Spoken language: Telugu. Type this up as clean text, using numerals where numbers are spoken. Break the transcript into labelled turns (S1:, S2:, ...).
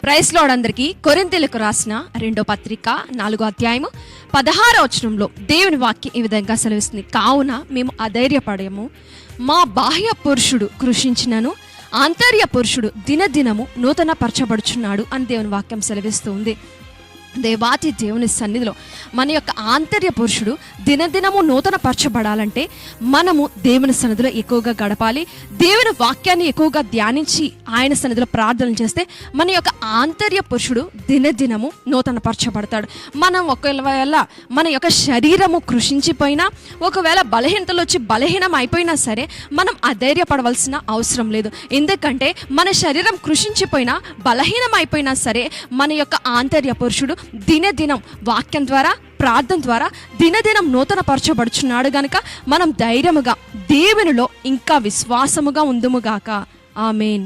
S1: ప్రైస్ లార్డ్ అందరికీ. కొరింథీయులకు రాసిన 2వ పత్రిక 4వ అధ్యాయము 16వ వచనంలో దేవుని వాక్యం ఈ విధంగా సెలవిస్తుంది. కావున మేము అధైర్యపడము, మా బాహ్య పురుషుడు కృషించినను ఆంతర్య పురుషుడు దినదినము నూతన పరచబడుచున్నాడు అని దేవుని వాక్యం సెలవిస్తుంది. దేవాతి దేవుని సన్నిధిలో మన యొక్క ఆంతర్య పురుషుడు దినదినము నూతన పరచబడాలంటే మనము దేవుని సన్నిధిలో ఎక్కువగా గడపాలి. దేవుని వాక్యాన్ని ఎక్కువగా ధ్యానించి ఆయన సన్నిధిలో ప్రార్థన చేస్తే మన యొక్క ఆంతర్య పురుషుడు దినదినము నూతన పరచబడతాడు. మనం ఒకవేళ మన యొక్క శరీరము కృషించిపోయినా, ఒకవేళ బలహీనతలు వచ్చి బలహీనం అయిపోయినా సరే మనం అధైర్యపడవలసిన అవసరం లేదు. ఎందుకంటే మన శరీరం కృషించిపోయినా, బలహీనం అయిపోయినా సరే మన యొక్క ఆంతర్య పురుషుడు దినదినం వాక్యం ద్వారా, ప్రార్థన ద్వారా దినదినం నూతన పరచబడుచున్నాడు గనుక మనం ధైర్యముగా దేవునిలో ఇంకా విశ్వాసముగా ఉందుముగాక. ఆమేన్.